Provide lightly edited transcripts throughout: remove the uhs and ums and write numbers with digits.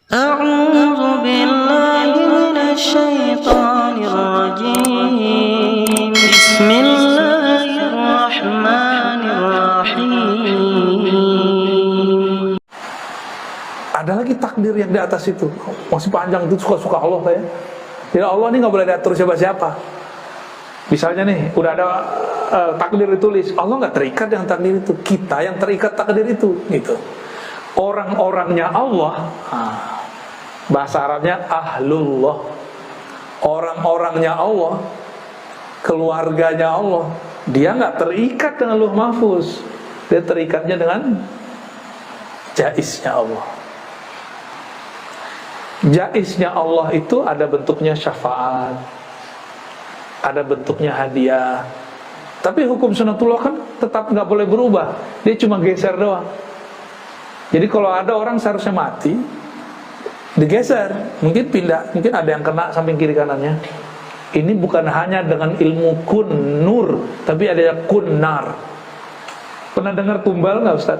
أعوذ بالله من الشيطان الرجيم بسم الله الرحمن الرحيم. Ada lagi takdir yang di atas itu, masih panjang, itu suka-suka Allah ya. Jadi Allah ini nggak boleh diatur siapa-siapa. Misalnya nih, udah ada takdir ditulis, Allah nggak terikat dengan takdir itu, kita yang terikat takdir itu, gitu. Orang-orangnya Allah, bahasa Arabnya ahlullah. Orang-orangnya Allah, keluarganya Allah, dia nggak terikat dengan Lauh Mahfuz, dia terikatnya dengan jaiznya Allah. Jaiznya Allah itu ada bentuknya syafaat, ada bentuknya hadiah. Tapi hukum sunatullah kan tetap nggak boleh berubah, dia cuma geser doang. Jadi kalau ada orang seharusnya mati, digeser, mungkin pindah, mungkin ada yang kena samping kiri kanannya. Ini bukan hanya dengan ilmu kun nur, tapi ada yang kun nar. Pernah dengar tumbal nggak Ustaz?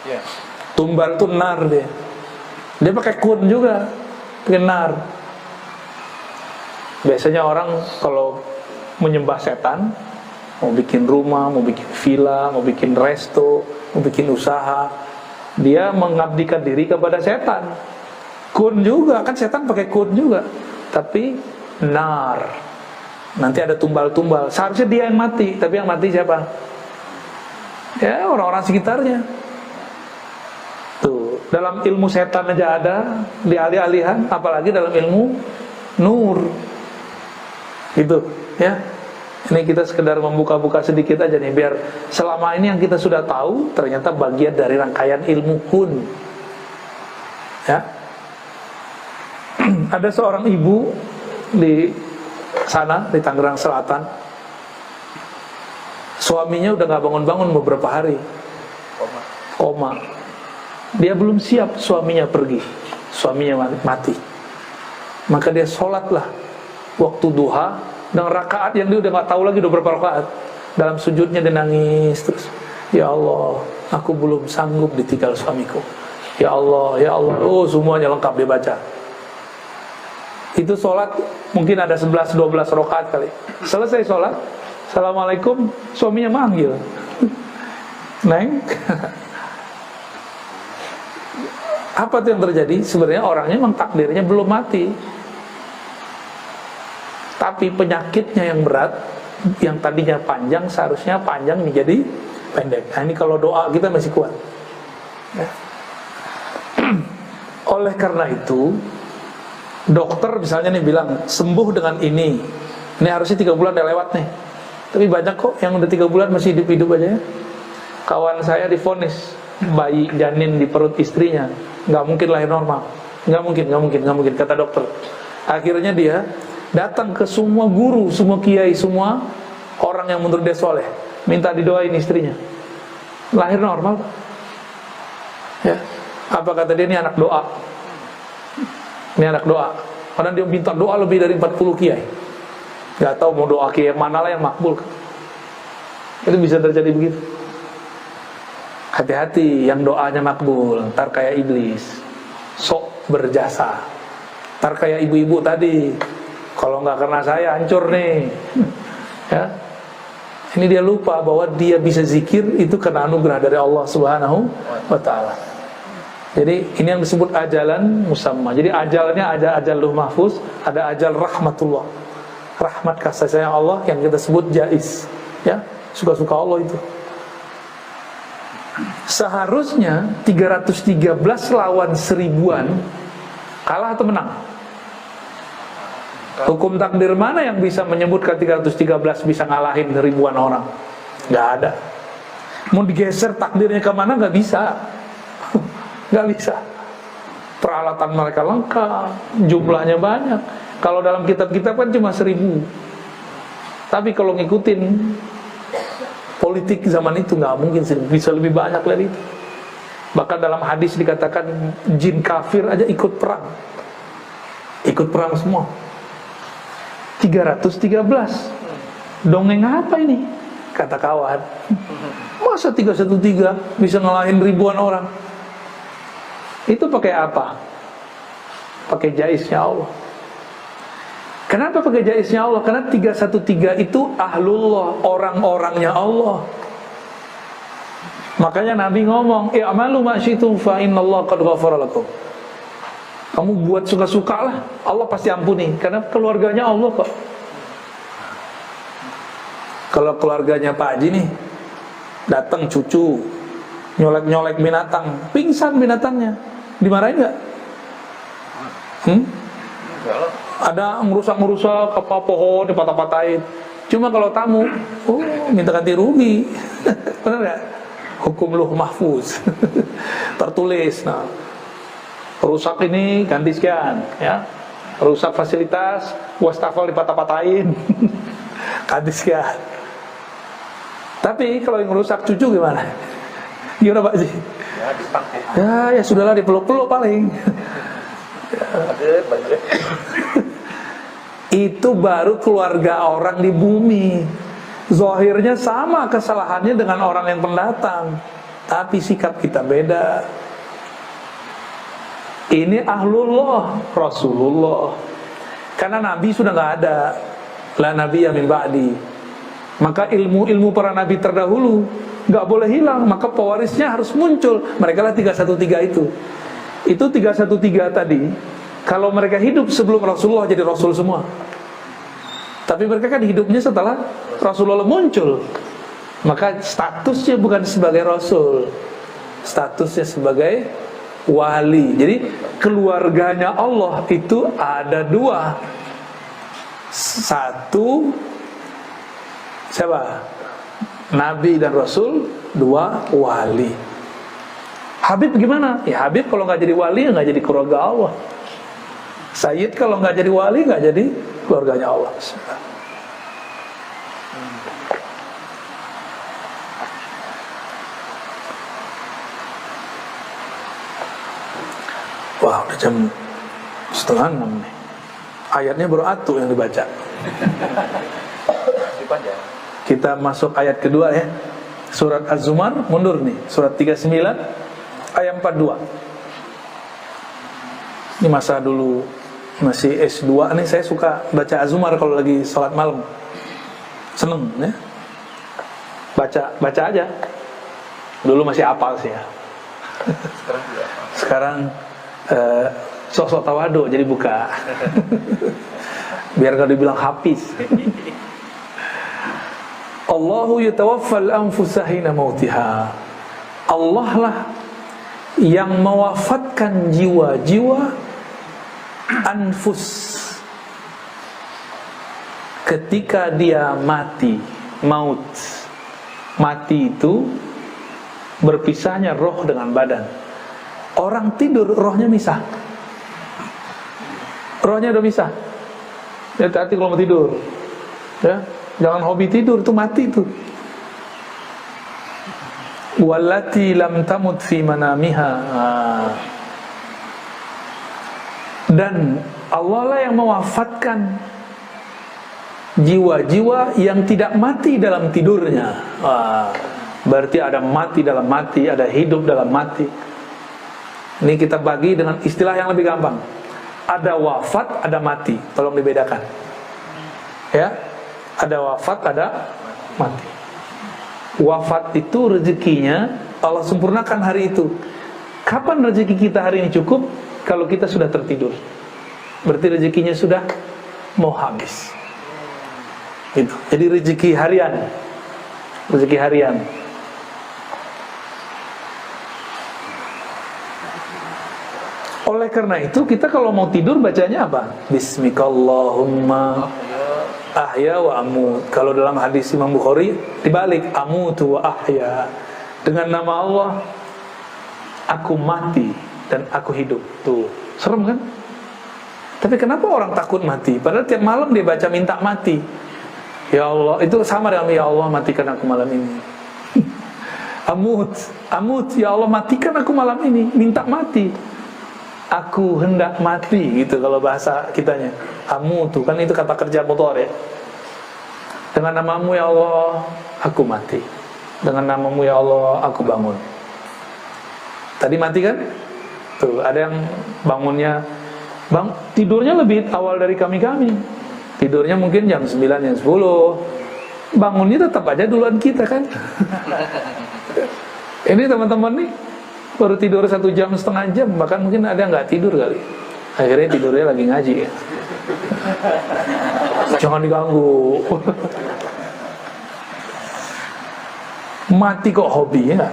Yes. Tumbal itu nar dia. Dia pakai kun juga, pakai nar. Biasanya orang kalau menyembah setan, mau bikin rumah, mau bikin villa, mau bikin resto, mau bikin usaha, dia mengabdikan diri kepada setan. Kun juga, kan setan pakai kun juga, tapi nar. Nanti ada tumbal-tumbal. Seharusnya dia yang mati, tapi yang mati siapa? Ya orang-orang sekitarnya. Tuh, dalam ilmu setan aja ada di alih-alihan, apalagi dalam ilmu nur. Gitu, ya. Ini kita sekedar membuka-buka sedikit aja nih, biar selama ini yang kita sudah tahu ternyata bagian dari rangkaian ilmu kun. Ya. Ada seorang ibu di sana, di Tangerang Selatan. Suaminya udah gak bangun-bangun beberapa hari, koma. Dia belum siap suaminya pergi, suaminya mati. Maka dia sholatlah waktu duha, dengan rakaat yang dia udah gak tahu lagi udah berapa rakaat. Dalam sujudnya dia nangis terus, ya Allah, aku belum sanggup ditinggal suamiku. Ya Allah, ya Allah. Oh, semuanya lengkap dia baca. Itu sholat mungkin ada 11-12 rakaat kali. Selesai sholat, assalamualaikum, suaminya manggil, Neng. Apa tuh yang terjadi? Sebenarnya orangnya memang takdirnya belum mati, tapi penyakitnya yang berat, yang tadinya panjang, seharusnya panjang menjadi pendek. Nah, ini kalau doa kita masih kuat ya. Oleh karena itu, dokter misalnya nih bilang sembuh dengan ini harusnya 3 bulan udah lewat nih. Tapi banyak kok yang udah 3 bulan masih hidup-hidup aja ya. Kawan saya divonis bayi janin di perut istrinya nggak mungkin lahir normal, nggak mungkin kata dokter. Akhirnya dia datang ke semua guru, semua kiai, semua orang yang menurut dia soleh, minta didoain istrinya lahir normal ya. Apa kata dia? Ini anak doa, ini anak doa. Padahal dia minta doa lebih dari 40 kiai. Gak tahu mau doa kiai mana lah yang makbul. Itu bisa terjadi begitu. Hati-hati yang doanya makbul, ntar kayak iblis, sok berjasa. Ntar kayak ibu-ibu tadi, kalau nggak karena saya hancur nih. Ya. Ini dia lupa bahwa dia bisa zikir itu karena anugerah dari Allah Subhanahu wa taala. Jadi ini yang disebut ajalan musamma. Jadi ajalnya ada ajal Lauh Mahfuz, ada ajal rahmatullah. Rahmat kasih sayang Allah yang kita sebut jaiz. Ya, suka-suka Allah itu. Seharusnya 313 lawan 1000-an kalah atau menang? Hukum takdir mana yang bisa menyebutkan 313 bisa ngalahin ribuan orang? Gak ada. Mau digeser takdirnya kemana gak bisa. Gak bisa. Peralatan mereka lengkap, jumlahnya banyak. Kalau dalam kitab-kitab kan cuma 1000. Tapi kalau ngikutin politik zaman itu nggak mungkin bisa lebih banyak dari itu. Bahkan dalam hadis dikatakan jin kafir aja ikut perang semua. 313. Dongeng apa ini? Kata kawan. Masa 313 bisa ngalahin ribuan orang? Itu pakai apa? pakai jaiznya Allah. Kenapa pakai jaiznya Allah? Karena 313 itu ahlullah, orang-orangnya Allah. Makanya Nabi ngomong, i'malu ma syi'tum fa innallaha qad ghafara lakum. Kamu buat suka-suka lah, Allah pasti ampuni, karena keluarganya Allah kok. Kalau keluarganya Pak Haji nih, datang cucu, nyolek-nyolek binatang, pingsan binatangnya, dimarahin nggak? Ada ngerusak-ngerusak apa pohon dipatah-patahin. Cuma kalau tamu, minta ganti rugi. Benar nggak? Hukum luh mahfuz. Tertulis. Nah, rusak ini ganti sekian, ya. Rusak fasilitas, wastafel dipatah-patahin. Ganti sekian. Tapi kalau yang rusak cucu gimana? Gimana Pak Ji? Ya dipakai. Ya sudahlah, dipeluk-peluk paling. Itu baru keluarga orang di bumi. Zahirnya sama kesalahannya dengan orang yang pendatang, tapi sikap kita beda. Ini ahlullah, Rasulullah. Karena Nabi sudah gak ada, la nabiyya min ba'di. Maka ilmu-ilmu para nabi terdahulu gak boleh hilang, maka pewarisnya harus muncul. Mereka lah 313 itu. Itu 313 tadi, kalau mereka hidup sebelum Rasulullah jadi Rasul semua. Tapi mereka kan hidupnya setelah Rasulullah muncul. Maka statusnya bukan sebagai Rasul, statusnya sebagai wali. Jadi keluarganya Allah itu ada dua. Satu, siapa? Nabi dan Rasul. Dua, wali. Habib gimana? Ya Habib kalau nggak jadi wali nggak jadi keluarga Allah. Sayyid kalau nggak jadi wali nggak jadi keluarganya Allah. Wah, udah jam 5:30 nih. Ayatnya baru atu yang dibaca. Kita masuk ayat kedua ya. Surat Az-Zumar, mundur nih. Surat 39 ayat 42. Ini masa dulu masih S2 nih, saya suka baca Az-Zumar kalau lagi sholat malam. Seneng ya. Baca aja. Dulu masih hafal sih ya. Sekarang sok-sok tawadu jadi buka. Biar gak dibilang hafiz. Allahu yatawaffal anfusa hina mautiha. Allah lah yang mewafatkan jiwa-jiwa, anfus, ketika dia mati. Maut, mati itu berpisahnya roh dengan badan. Orang tidur rohnya misah. Rohnya udah misah. Hati-hati kalau mau tidur ya, jangan hobi tidur, itu mati itu. Wallati lam tamut fi manamiha. Dan Allah lah yang mewafatkan jiwa-jiwa yang tidak mati dalam tidurnya. Berarti ada mati dalam mati, ada hidup dalam mati. Ini kita bagi dengan istilah yang lebih gampang. Ada wafat, ada mati. Tolong dibedakan. Ya, ada wafat, ada mati. Wafat itu rezekinya Allah sempurnakan hari itu. Kapan rezeki kita hari ini cukup? Kalau kita sudah tertidur. Berarti rezekinya sudah mau habis. Gitu. Jadi rezeki harian. Rezeki harian. Oleh karena itu kita kalau mau tidur bacanya apa? Bismikallahumma ahya wa amut. Kalau dalam hadis Imam Bukhari dibalik, amutu wa ahya. Dengan nama Allah aku mati dan aku hidup. Tuh, serem kan? Tapi kenapa orang takut mati? Padahal tiap malam dia baca minta mati. Ya Allah, itu sama dengan ya Allah matikan aku malam ini. Amut, ya Allah matikan aku malam ini, minta mati. Aku hendak mati, gitu kalau bahasa kitanya. Amutu, kan itu kata kerja motor ya. Dengan namamu ya Allah, aku mati. Dengan namamu ya Allah, aku bangun. Tadi mati kan? Tuh, ada yang bangunnya Bang, tidurnya lebih awal dari kami. Tidurnya mungkin jam 9, jam 10. Bangunnya tetap aja duluan kita kan. Ini teman-teman nih baru tidur 1 jam, setengah jam, bahkan mungkin ada nggak tidur kali. Akhirnya tidurnya lagi ngaji ya. Jangan diganggu. Mati kok hobi ya.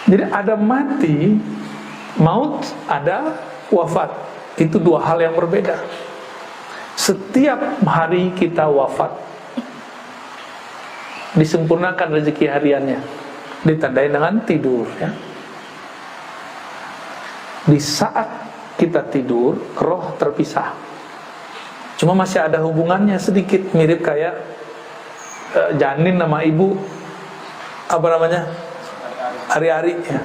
Jadi ada mati, maut, ada wafat. Itu 2 hal yang berbeda. Setiap hari kita wafat, disempurnakan rezeki hariannya, ditandai dengan tidur ya. Di saat kita tidur, roh terpisah. Cuma masih ada hubungannya sedikit, mirip kayak janin sama ibu, apa namanya, ari-ari ya.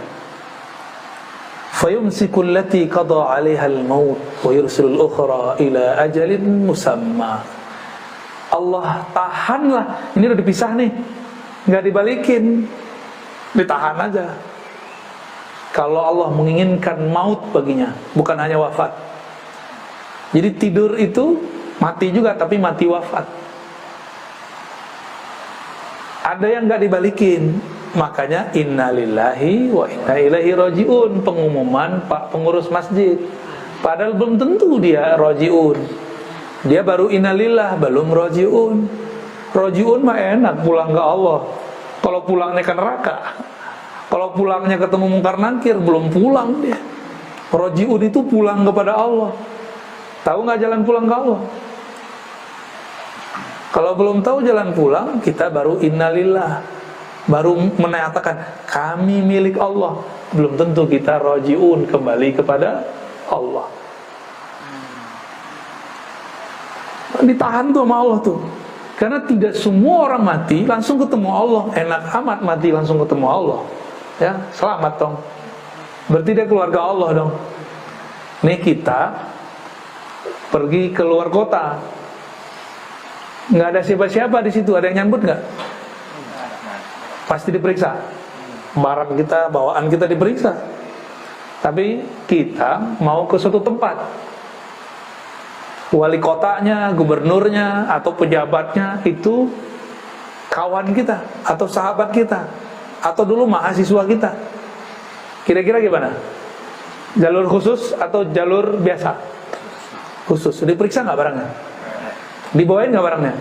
Fayumsikul lati qada 'alaiha al-maut wa yursilul ukhra ila ajalin musamma. Allah tahanlah, ini udah dipisah nih, nggak dibalikin, ditahan aja. Kalau Allah menginginkan maut baginya, bukan hanya wafat. Jadi tidur itu mati juga, tapi mati wafat. Ada yang nggak dibalikin, makanya innalillahi wa inna ilaihi rajiun, pengumuman Pak pengurus masjid. Padahal belum tentu dia rajiun. Dia baru innalillah, belum rajiun. Rajiun mah enak, pulang ke Allah. Kalau pulangnya ke neraka, kalau pulangnya ketemu mungkar nakir, belum pulang dia. Rajiun itu pulang kepada Allah. Tahu nggak jalan pulang ke Allah? Kalau belum tahu jalan pulang, kita baru innalillah, baru menyatakan kami milik Allah. Belum tentu kita rajiun, kembali kepada Allah. Ditahan tuh sama Allah tuh. Karena tidak semua orang mati langsung ketemu Allah. Enak amat mati langsung ketemu Allah. Ya, selamat dong. Berarti dia keluarga Allah dong. Nih kita pergi ke luar kota, nggak ada siapa-siapa di situ. Ada yang nyambut nggak? Pasti diperiksa. Barang kita, bawaan kita diperiksa. Tapi kita mau ke suatu tempat, wali kotanya, gubernurnya, atau pejabatnya itu kawan kita, atau sahabat kita, atau dulu mahasiswa kita. Kira-kira gimana? Jalur khusus atau jalur biasa? Khusus. Diperiksa nggak barangnya? Dibawain nggak barangnya?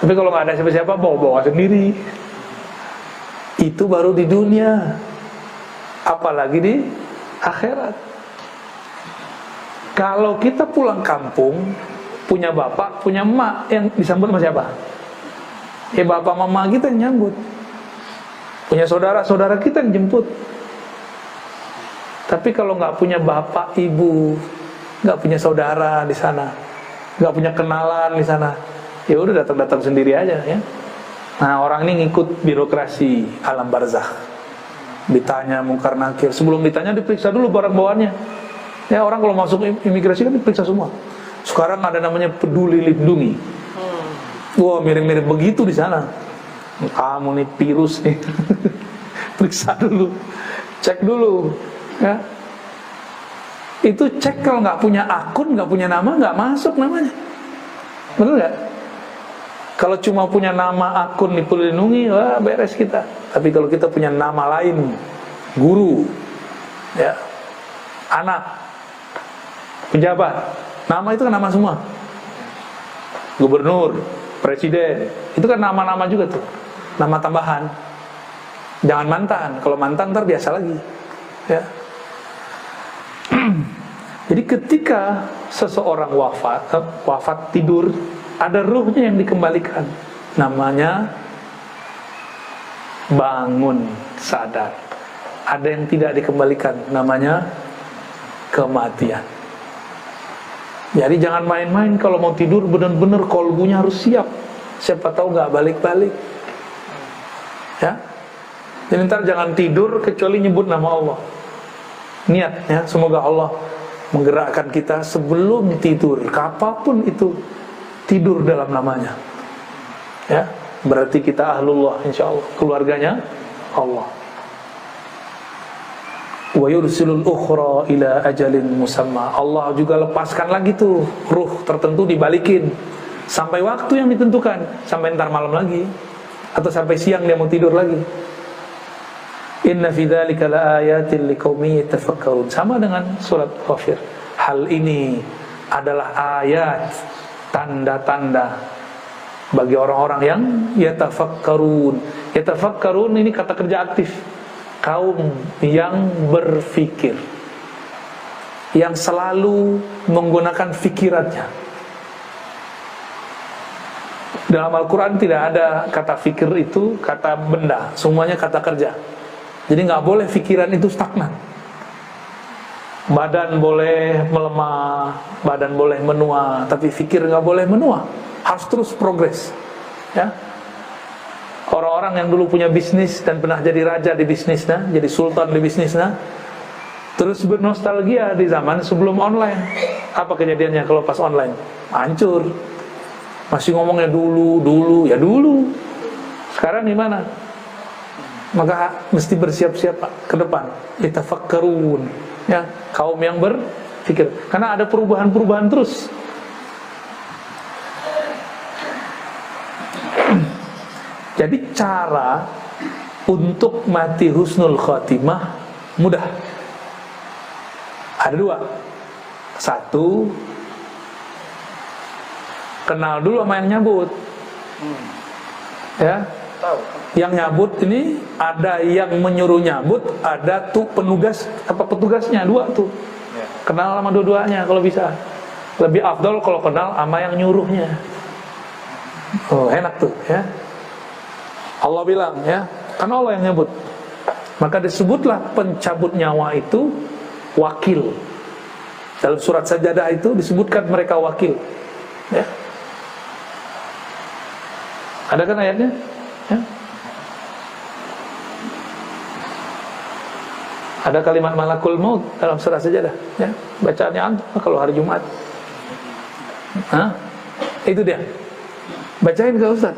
Tapi kalau nggak ada siapa-siapa, bawa-bawa sendiri. Itu baru di dunia, apalagi di akhirat. Kalau kita pulang kampung, punya bapak, punya emak, yang disambut sama siapa? Ya bapak mama kita yang nyambut. Punya saudara-saudara kita yang jemput. Tapi kalau nggak punya bapak, ibu, nggak punya saudara di sana, nggak punya kenalan di sana, ya udah datang-datang sendiri aja ya. Nah, orang ini ngikut birokrasi alam barzakh. Ditanya mungkar nakir, sebelum ditanya diperiksa dulu barang bawaannya. Ya, orang kalau masuk imigrasi kan diperiksa semua. Sekarang ada namanya peduli lindungi. Wah, mirip-mirip begitu di sana. Kamu nih virus nih. Periksa dulu, cek dulu ya. Itu cek, kalau nggak punya akun, nggak punya nama, nggak masuk namanya. Betul nggak? Kalau cuma punya nama, akun dilindungi, wah beres kita. Tapi kalau kita punya nama lain, guru, ya, anak, pejabat, nama itu kan nama semua. Gubernur, presiden, itu kan nama-nama juga tuh, nama tambahan. Jangan mantan, kalau mantan ntar biasa lagi, ya. Jadi ketika seseorang wafat tidur, ada ruhnya yang dikembalikan. Namanya bangun sadar. Ada yang tidak dikembalikan, namanya kematian. Jadi jangan main-main kalau mau tidur, benar-benar kolbunya harus siap. Siapa tahu nggak balik-balik. Ya. Jadi ntar jangan tidur kecuali nyebut nama Allah. Niat ya, semoga Allah menggerakkan kita sebelum tidur, kapanpun itu, tidur dalam namanya. Ya, berarti kita ahlullah, insya Allah, keluarganya Allah. wa yursilul ukhra ila ajalin musamma. Allah juga lepaskan lagi tuh ruh tertentu, dibalikin sampai waktu yang ditentukan, sampai ntar malam lagi atau sampai siang dia mau tidur lagi. Inna fi dzalika laayatin liqaumin yatafakkarun. Sama dengan surat Ghafir. Hal ini adalah ayat, tanda-tanda bagi orang-orang yang yatafakkarun. Yatafakkarun ini kata kerja aktif. Kaum yang berfikir, yang selalu menggunakan fikirannya. Dalam Al-Quran tidak ada kata fikir itu kata benda, semuanya kata kerja. Jadi nggak boleh fikiran itu stagnan. Badan boleh melemah, badan boleh menua, tapi fikir nggak boleh menua, harus terus progres. Ya. Orang-orang yang dulu punya bisnis dan pernah jadi raja di bisnisnya, jadi sultan di bisnisnya, terus bernostalgia di zaman sebelum online. Apa kejadiannya kalau pas online? Hancur. Masih ngomongnya dulu. Sekarang gimana? Maka mesti bersiap-siap ke depan. Yatafakkarun, ya, kaum yang berpikir. Karena ada perubahan-perubahan terus. Jadi cara untuk mati husnul khotimah mudah. Ada dua. Satu, kenal dulu sama yang nyabut. Ya. Yang nyabut ini ada yang menyuruh nyabut, ada tuh petugasnya, dua tuh. Kenal sama dua-duanya kalau bisa. Lebih afdol kalau kenal sama yang nyuruhnya. Oh, enak tuh, ya. Allah bilang, ya, kan Allah yang nyebut. Maka disebutlah pencabut nyawa itu wakil. Dalam surat Sajadah itu disebutkan mereka wakil. Ya. Ada kan ayatnya? Ya. Ada kalimat malakul maut dalam surat Sajadah. Ya. Bacaannya antum kalau hari Jumat. Hah? Itu dia. Bacain ke Ustaz.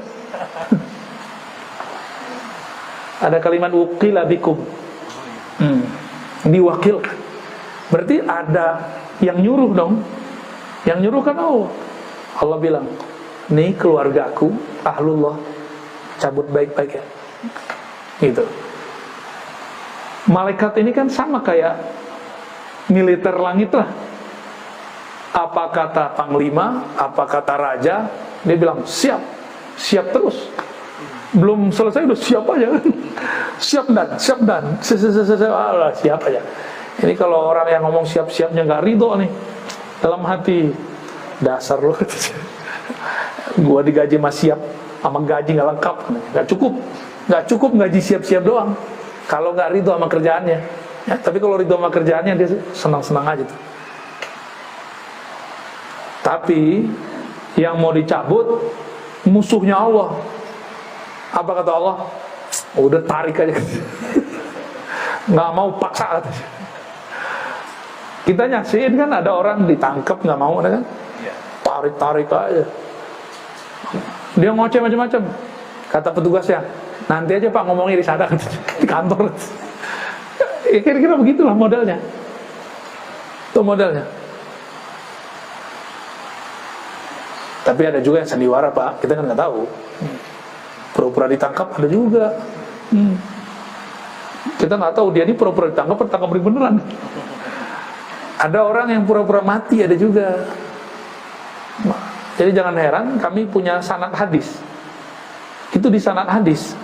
Ada kalimat wukila bikum, diwakilkan. Berarti ada yang nyuruh dong. Yang nyuruh kan Allah. Allah bilang, nih keluargaku, ahlullah, cabut baik-baik ya. Gitu. Malaikat ini kan sama kayak militer langit lah. Apa kata panglima, apa kata raja, dia bilang siap, siap terus. Belum selesai udah siap aja. siap dan siap aja. Ini kalau orang yang ngomong siap-siapnya nggak ridho nih dalam hati, dasar lo. Gua digaji mas siap, sama gaji nggak lengkap, nggak cukup gaji siap-siap doang. Kalau nggak ridho sama kerjaannya, ya, tapi kalau ridho sama kerjaannya dia senang-senang aja tuh. Tapi yang mau dicabut musuhnya Allah. Apa kata Allah? Udah tarik aja. Nggak mau paksa katanya. Kita nyaksiin kan ada orang ditangkap nggak mau, ada kan? Tarik aja. Dia ngoceh macam-macam. Kata petugasnya, nanti aja Pak ngomongnya di sana di kantor. Kira-kira begitulah modelnya. Itu modelnya. Tapi ada juga yang sandiwara Pak, kita kan nggak tahu. Pura-pura ditangkap ada juga. Kita nggak tahu dia ini pura-pura ditangkap beneran. Ada orang yang pura-pura mati ada juga. Jadi jangan heran kami punya sanad hadis. Itu di sanad hadis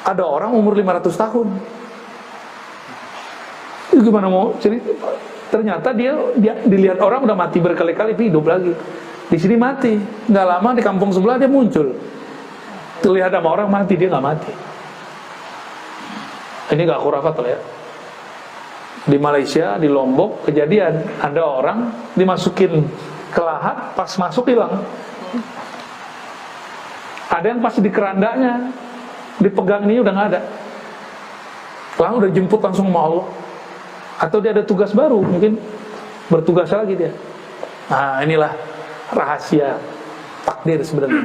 ada orang umur 500 tahun. Itu gimana mau cerita? Ternyata dia dilihat orang udah mati berkali-kali hidup lagi. Di sini mati, nggak lama di kampung sebelah dia muncul. Terlihat sama orang mati, dia nggak mati. Ini nggak khurafat lah ya. Di Malaysia, di Lombok, kejadian ada orang dimasukin ke lahat, pas masuk hilang. Ada yang pas di kerandanya, dipegang ini udah nggak ada. Lalu udah jemput langsung sama Allah. Atau dia ada tugas baru, mungkin bertugas lagi dia. Nah inilah rahasia takdir sebenarnya.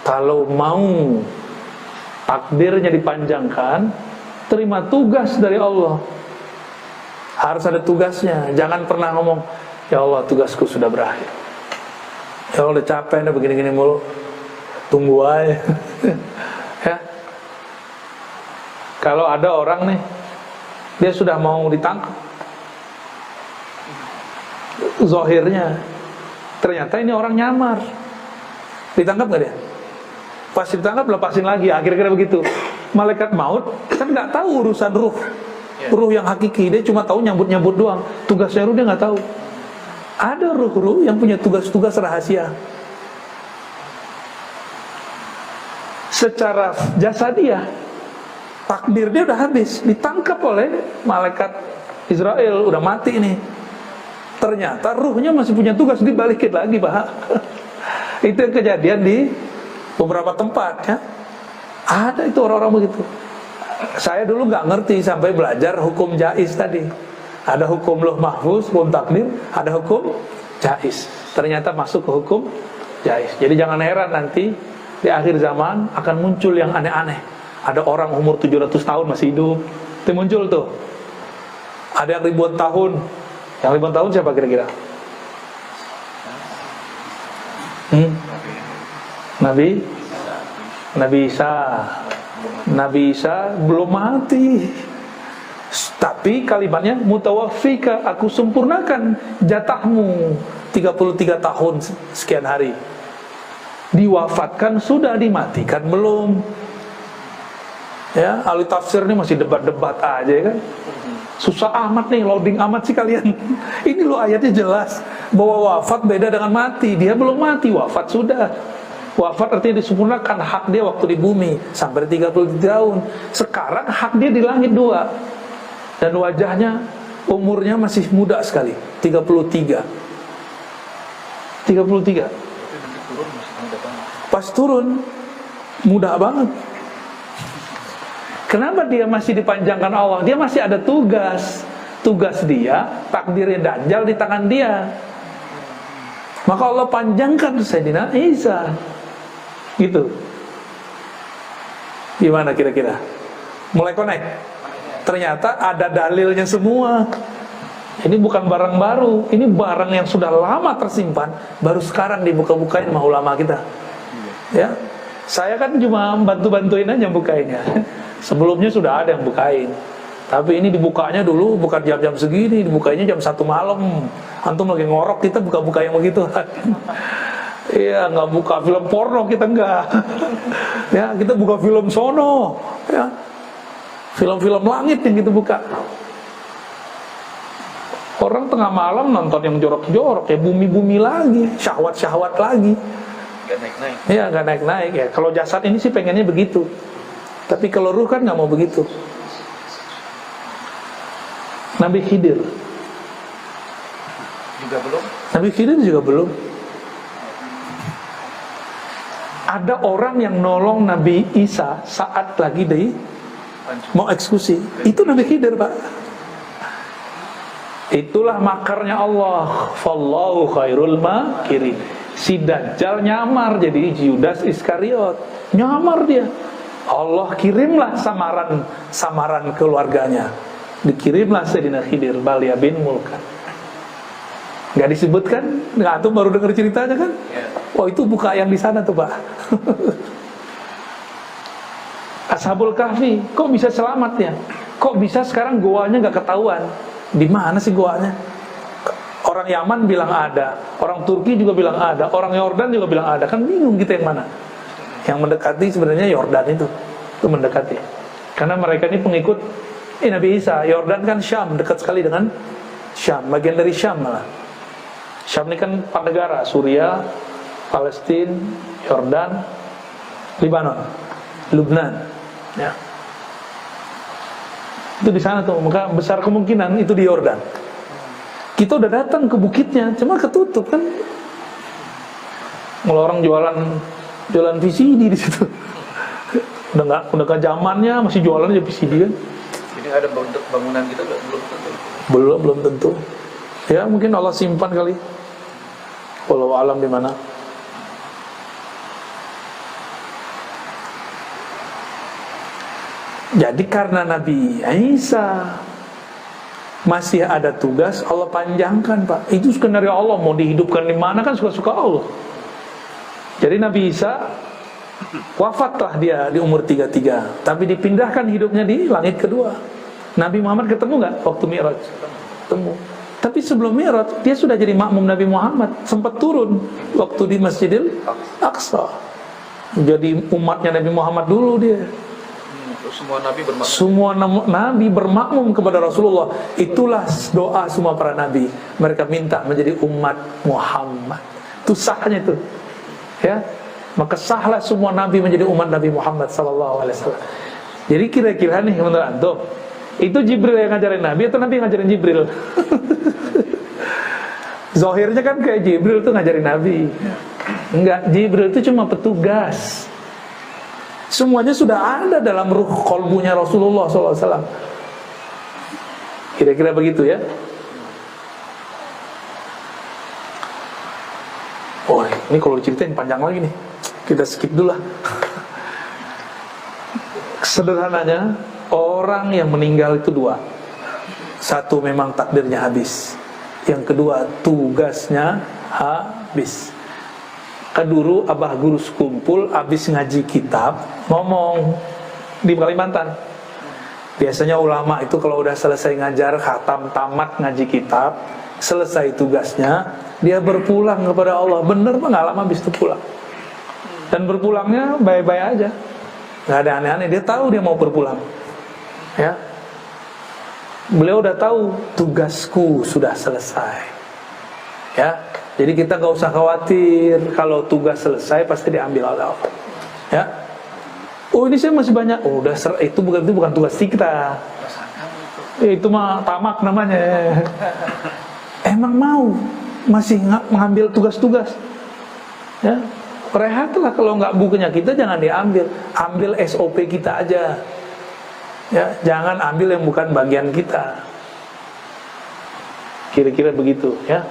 Kalau mau takdirnya dipanjangkan, terima tugas dari Allah. Harus ada tugasnya. Jangan pernah ngomong, ya Allah tugasku sudah berakhir. Ya Allah udah capek nih begini-gini mulu. Tunggu aja. Ya. Kalau ada orang nih, dia sudah mau ditangkap, zahirnya ternyata ini orang nyamar, ditangkap gak dia? Pas ditangkap lepasin lagi, akhir-akhir begitu. Malaikat maut kan nggak tahu urusan ruh yang hakiki, dia cuma tahu nyambut-nyambut doang. Tugasnya ruh dia nggak tahu. Ada ruh-ruh yang punya tugas-tugas rahasia. Secara jasadiah, takdir dia udah habis, ditangkap oleh malaikat Israel, udah mati nih. Ternyata ruhnya masih punya tugas, dibalikin lagi, Pak. Itu yang kejadian di beberapa tempat ya. Ada itu orang-orang begitu. Saya dulu nggak ngerti sampai belajar hukum jaiz tadi. Ada hukum lauh mahfuz, hukum takdir, ada hukum jaiz. Ternyata masuk ke hukum jaiz. Jadi jangan heran nanti di akhir zaman akan muncul yang aneh-aneh. Ada orang umur 700 tahun masih hidup, itu muncul tuh. Ada yang ribuan tahun. Yang ribuan tahun siapa kira-kira? Nabi Isa belum mati. Tapi kalimatnya mutawaffika, aku sempurnakan jatahmu 33 tahun sekian hari. Diwafatkan sudah, dimatikan belum? Ya, ahli tafsir ini masih debat-debat aja kan. Susah amat nih, loading amat sih kalian. Ini loh ayatnya jelas bahwa wafat beda dengan mati. Dia belum mati, wafat sudah. Wafat artinya disempurnakan hak dia waktu di bumi sampai 33 tahun. Sekarang hak dia di langit 2. Dan wajahnya, umurnya masih muda sekali, 33. Pas turun muda banget. Kenapa dia masih dipanjangkan Allah? Dia masih ada tugas. Tugas dia, takdirnya Dajjal di tangan dia. Maka Allah panjangkan Sayyidina Isa. Gitu. Gimana kira-kira? Mulai connect? Ternyata ada dalilnya semua. Ini bukan barang baru. Ini barang yang sudah lama tersimpan, baru sekarang dibuka-bukain sama ulama kita. Ya, saya kan cuma bantu-bantuin aja bukainnya. Sebelumnya sudah ada yang bukain. Tapi ini dibukanya dulu bukan jam-jam segini, dibukanya jam 1 malam. Antum lagi ngorok, kita buka-buka yang begitu. Iya, nggak buka film porno, kita enggak. Ya, kita buka film sono. Ya, film-film langit yang kita buka. Orang tengah malam nonton yang jorok-jorok, ya bumi-bumi lagi, syahwat-syahwat lagi. Gak naik-naik. Iya, nggak naik-naik ya. Kalau jasad ini sih pengennya begitu. Tapi kalau ruh kan nggak mau begitu. Nabi Khidir Juga belum. Nabi Khidir juga belum. Ada orang yang nolong Nabi Isa saat lagi mau eksekusi. Itu Nabi Khidir, Pak. Itulah makarnya Allah. Fallahu khairul makirin. Si Dajjal nyamar jadi Yudas Iskariot. Nyamar dia. Allah kirimlah samaran keluarganya. Dikirimlah Sayyidina Khidir Balia bin Mulkan. Gak disebutkan? Nggak, tuh baru dengar ceritanya kan? Oh, itu buka yang di sana tuh, Pak. Ashabul Kahfi, kok bisa selamat ya? Kok bisa sekarang goanya gak ketahuan? Di mana sih goanya? Orang Yaman bilang ada, orang Turki juga bilang ada, orang Yordan juga bilang ada. Kan bingung kita yang mana? Yang mendekati sebenarnya Yordan itu mendekati. Karena mereka ini pengikut Nabi Isa. Yordan kan Syam, dekat sekali dengan Syam, bagian dari Syam malah. Syam ini kan 4 negara, Suriah, Palestina, Yordan, Lebanon, Lebanon. Ya. Itu di sana tuh, maka besar kemungkinan itu di Yordan. Kita udah datang ke bukitnya, cuma ketutup kan. Kalau orang jualan VCD di situ. Udah nggak zamannya, masih jualan aja VCD kan. Ini ada bentuk bangunan kita belum tentu. Belum tentu. Ya mungkin Allah simpan kali. Wallahu alam di mana. Jadi karena Nabi Isa masih ada tugas, Allah panjangkan, Pak. Itu skenario Allah, mau dihidupkan di mana kan suka-suka Allah. Jadi Nabi Isa wafatlah dia di umur 33, tapi dipindahkan hidupnya di langit kedua. Nabi Muhammad ketemu nggak waktu Mi'raj? Ketemu. Tapi sebelum Mi'raj dia sudah jadi makmum Nabi Muhammad, sempat turun waktu di Masjidil Aqsa. Jadi umatnya Nabi Muhammad dulu dia. Semua nabi bermakmum. Semua nabi bermakmum kepada Rasulullah. Itulah doa semua para nabi. Mereka minta menjadi umat Muhammad. Itu sahnya itu. Ya. Maka sahlah semua nabi menjadi umat Nabi Muhammad sallallahu alaihi wasallam. Jadi kira-kira nih menurut antum, itu Jibril yang ngajarin Nabi atau Nabi yang ngajarin Jibril? Zahirnya kan kayak Jibril tuh ngajarin Nabi. Enggak, Jibril itu cuma petugas. Semuanya sudah ada dalam ruh kolbunya Rasulullah SAW. Kira-kira begitu ya. Oh, ini kalau diceritain panjang lagi nih. Kita skip dulu lah. Sederhananya, orang yang meninggal itu dua. Satu memang takdirnya habis. Yang kedua tugasnya habis. Dulu abah guru sekumpul habis ngaji kitab ngomong di Kalimantan. Biasanya ulama itu kalau udah selesai ngajar khatam tamat ngaji kitab, selesai tugasnya, dia berpulang kepada Allah. Bener Pak, nggak lama habis itu pulang. Dan berpulangnya baik-baik aja, nggak ada aneh-aneh. Dia tahu dia mau berpulang. Ya, beliau udah tahu tugasku sudah selesai. Ya. Jadi kita gak usah khawatir, kalau tugas selesai pasti diambil oleh Allah. Ya. Oh ini saya masih banyak. Oh udah itu bukan tugas kita. Itu mah tamak namanya. Emang mau masih mengambil tugas-tugas? Ya. Rehatlah, kalau nggak bukunya kita jangan diambil. Ambil SOP kita aja. Ya, jangan ambil yang bukan bagian kita. Kira-kira begitu, ya.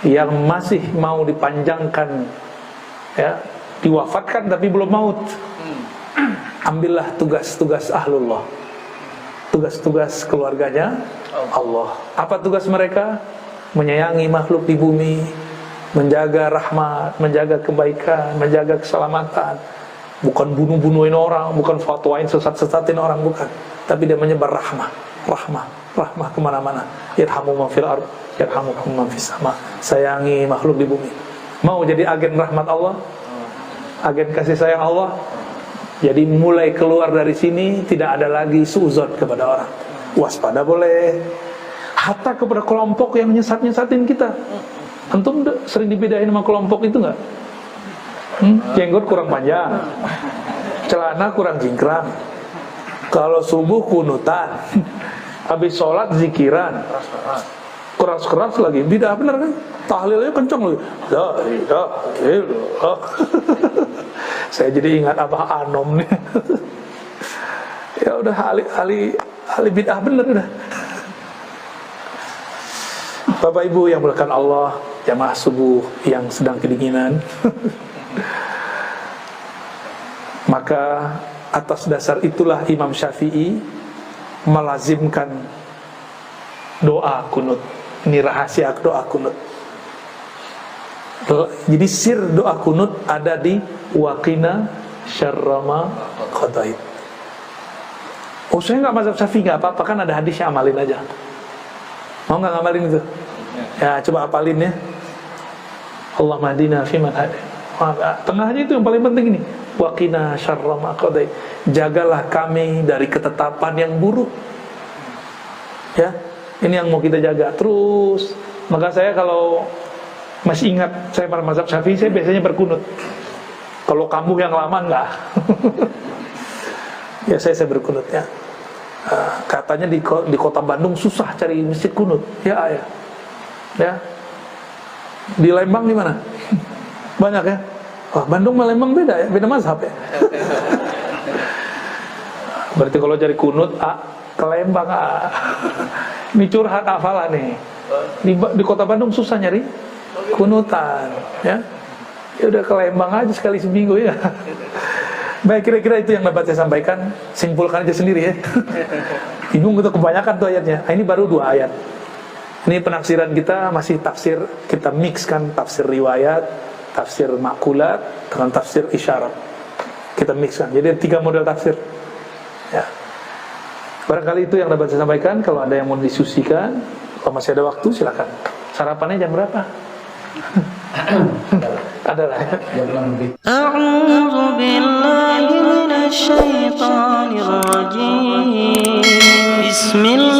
Yang masih mau dipanjangkan, ya, diwafatkan tapi belum maut, ambillah tugas-tugas ahlullah, tugas-tugas keluarganya Allah. Apa tugas mereka? Menyayangi makhluk di bumi, menjaga rahmat, menjaga kebaikan, menjaga keselamatan. Bukan bunuh-bunuhin orang, bukan fatwain sesat-sesatin orang, bukan. Tapi dia menyebar rahmah kemana-mana. Irhamu man fil ardh yarhamukum man fis sama. Sayangi makhluk di bumi. Mau jadi agen rahmat Allah, agen kasih sayang Allah. Jadi mulai keluar dari sini tidak ada lagi suuzon kepada orang. Waspada boleh, hatta kepada kelompok yang nyesat-nyesatin kita. Antum sering dibedain sama kelompok itu enggak? Jenggot kurang panjang, celana kurang jingkrang, kalau subuh kunutan, habis sholat zikiran, keras-keras lagi, bidah bener kan? Tahlilnya kenceng lagi. Saya jadi ingat Abah Anom nih. Ya udah ahli bidah bener udah. Bapak Ibu yang berkat Allah, jamaah subuh yang sedang kedinginan. Maka atas dasar itulah Imam Syafi'i melazimkan doa kunut. Ini rahasia doa kunut. Jadi sir doa kunut ada di waqina syarrama qadait. Oh saya nggak mazhab Syafi'i, nggak apa-apa, kan ada hadisnya, amalin aja. Mau nggak ngamalin itu? Ya coba apalin ya. Allahumma hadina fiman hadait. Tengahnya itu yang paling penting ini. Waqina syarra ma qadait. Jagalah kami dari ketetapan yang buruk. Ya, ini yang mau kita jaga terus. Maka saya kalau masih ingat saya pada mazhab Syafi'i, saya biasanya berkunut. Kalau kambuh yang lama enggak. Ya saya berkunut ya. Katanya di kota Bandung susah cari masjid kunut. Ya ya. Ya. Di Lembang di mana? Banyak ya. Wah, Bandung sama Lembang beda ya, beda mazhab ya. Berarti kalau cari kunut, ke Lembang, ini curhat hafalan nih. Di kota Bandung susah nyari kunutan, ya. Ya udah ke Lembang aja sekali seminggu ya. Baik, kira-kira itu yang dapat saya sampaikan. Simpulkan aja sendiri ya. Bingung gitu, kebanyakan tuh ayatnya. Ini baru 2 ayat. Ini penafsiran kita masih tafsir, kita mixkan tafsir riwayat, tafsir makulat dengan tafsir isyarat. Kita mixkan. Jadi 3 model tafsir. Ya. Barangkali itu yang dapat saya sampaikan. Kalau ada yang mau diskusikan, kalau masih ada waktu silakan. Sarapannya jam berapa? Adalah. أعوذ بالله من الشيطان الرجيم بسم الله